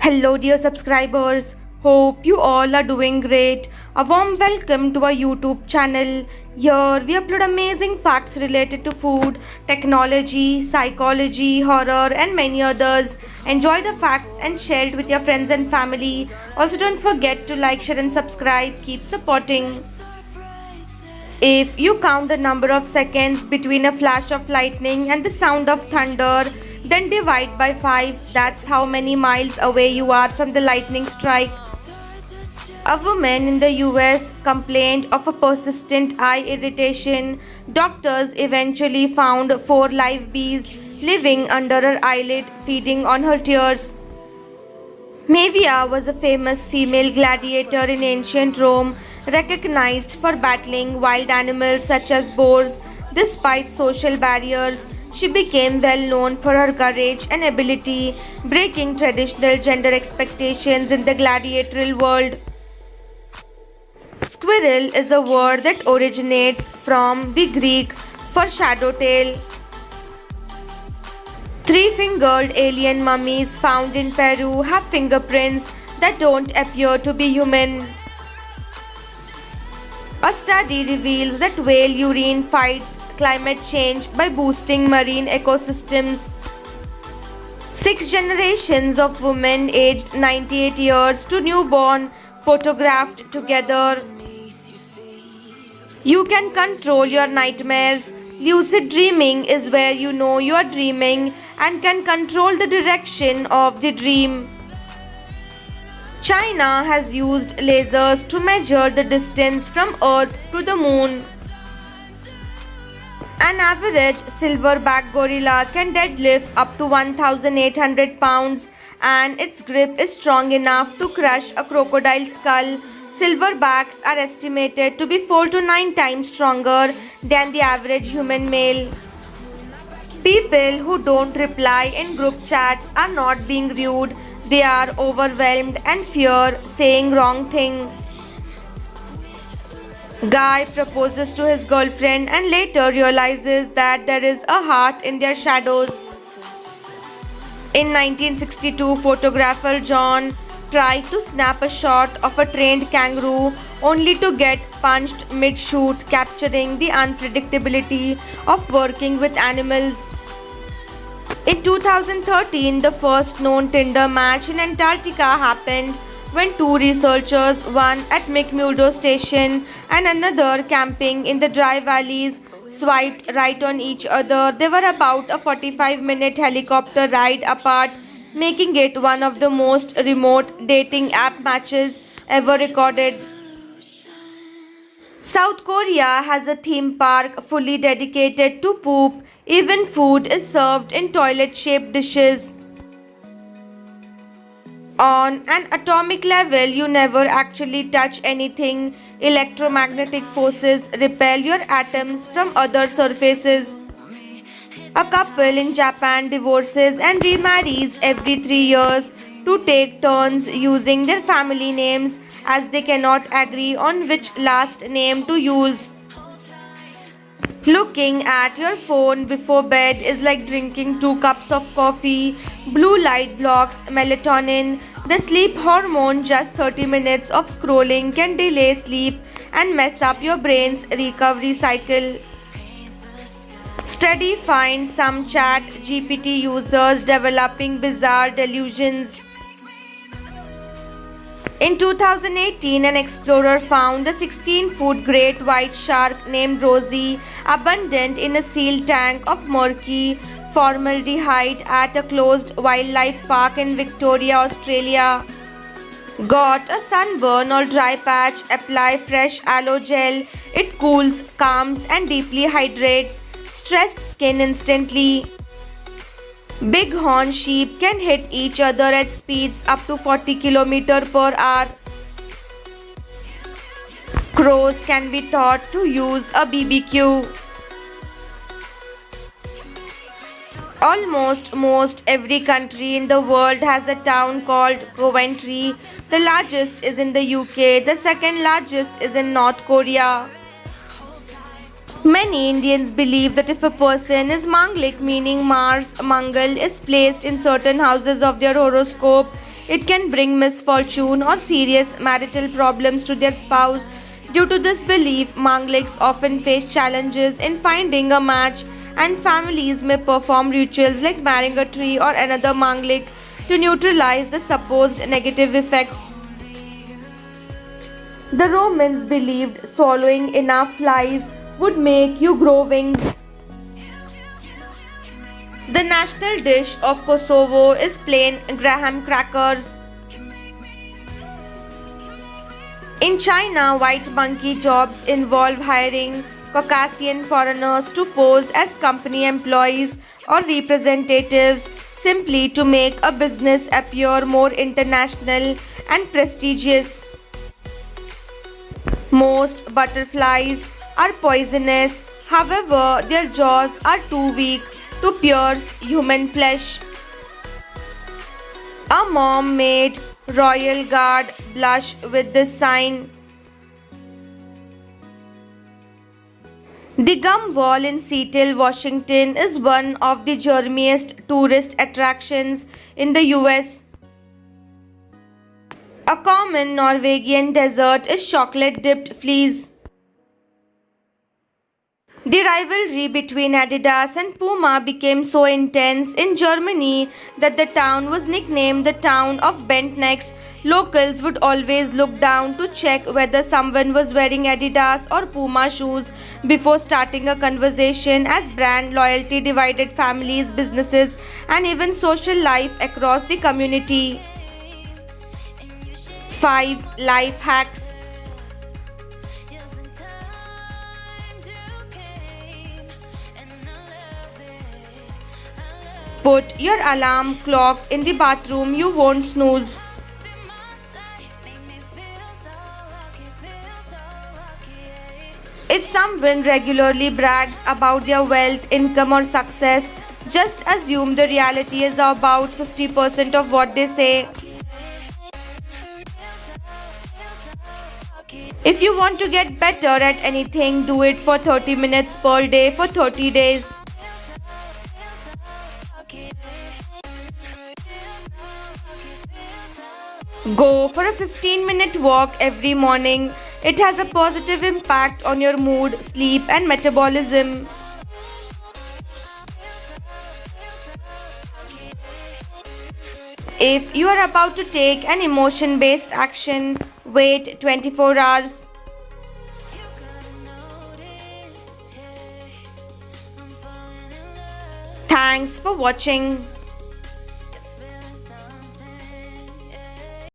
Hello, dear subscribers. Hope you all are doing great. A warm welcome to our YouTube channel. Here we upload amazing facts related to food, technology, psychology, horror, and many others. Enjoy the facts and share it with your friends and family. Also, don't forget to like, share, and subscribe. Keep supporting. If you count the number of seconds between a flash of lightning and the sound of thunder, then divide by 5. That's how many miles away you are from the lightning strike. A woman in the US complained of a persistent eye irritation. Doctors eventually found 4 live bees living under her eyelid, feeding on her tears. Maevia was a famous female gladiator in ancient Rome, recognized for battling wild animals such as boars. Despite social barriers, she became well known for her courage and ability, breaking traditional gender expectations in the gladiatorial world. Squirrel is a word that originates from the Greek for shadow tail. Three-fingered alien mummies found in Peru have fingerprints that don't appear to be human. A study reveals that whale urine fights climate change by boosting marine ecosystems. 6 generations of women aged 98 years to newborn photographed together. You can control your nightmares. Lucid dreaming is where you know you are dreaming and can control the direction of the dream. China has used lasers to measure the distance from Earth to the Moon. An average silverback gorilla can deadlift up to 1,800 pounds and its grip is strong enough to crush a crocodile skull. Silverbacks are estimated to be 4 to 9 times stronger than the average human male. People who don't reply in group chats are not being rude, they are overwhelmed and fear saying wrong thing. Guy proposes to his girlfriend and later realizes that there is a heart in their shadows. In 1962, photographer John tried to snap a shot of a trained kangaroo only to get punched mid-shoot, capturing the unpredictability of working with animals. In 2013, the first known Tinder match in Antarctica happened when 2 researchers, one at McMurdo Station and another camping in the dry valleys, swiped right on each other. They were about a 45-minute helicopter ride apart, making it one of the most remote dating app matches ever recorded. South Korea has a theme park fully dedicated to poop. Even food is served in toilet-shaped dishes. On an atomic level, you never actually touch anything. Electromagnetic forces repel your atoms from other surfaces. A couple in Japan divorces and remarries every 3 years to take turns using their family names as they cannot agree on which last name to use. Looking at your phone before bed is like drinking 2 cups of coffee. Blue light blocks melatonin, the sleep hormone. Just 30 minutes of scrolling can delay sleep and mess up your brain's recovery cycle. Study finds some chat GPT users developing bizarre delusions. In 2018, an explorer found a 16-foot great white shark named Rosie abundant in a sealed tank of murky formaldehyde at a closed wildlife park in Victoria, Australia. Got a sunburn or dry patch? Apply fresh aloe gel. It cools, calms, and deeply hydrates stressed skin instantly. Bighorn sheep can hit each other at speeds up to 40 km per hour. Crows can be taught to use a BBQ. Almost most every country in the world has a town called Coventry. The largest is in the UK, the second largest is in North Korea. Many Indians believe that if a person is Manglik, meaning Mars, Mangal, is placed in certain houses of their horoscope, it can bring misfortune or serious marital problems to their spouse. Due to this belief, Mangliks often face challenges in finding a match, and families may perform rituals like marrying a tree or another Manglik to neutralize the supposed negative effects. The Romans believed swallowing enough flies would make you grow wings. The national dish of Kosovo is plain graham crackers. In China, white monkey jobs involve hiring Caucasian foreigners to pose as company employees or representatives simply to make a business appear more international and prestigious. Most butterflies are poisonous, however, their jaws are too weak to pierce human flesh. A mom made Royal Guard blush with this sign. The Gum Wall in Seattle, Washington is one of the germiest tourist attractions in the US. A common Norwegian dessert is chocolate dipped fleas. The rivalry between Adidas and Puma became so intense in Germany that the town was nicknamed the town of bent necks. Locals would always look down to check whether someone was wearing Adidas or Puma shoes before starting a conversation, as brand loyalty divided families, businesses, and even social life across the community. 5 Life Hacks. Put your alarm clock in the bathroom, you won't snooze. If someone regularly brags about their wealth, income, or success, just assume the reality is about 50% of what they say. If you want to get better at anything, do it for 30 minutes per day for 30 days. Go for a 15-minute walk every morning. It has a positive impact on your mood, sleep, and metabolism. If you are about to take an emotion-based action, wait 24 hours. Thanks for watching.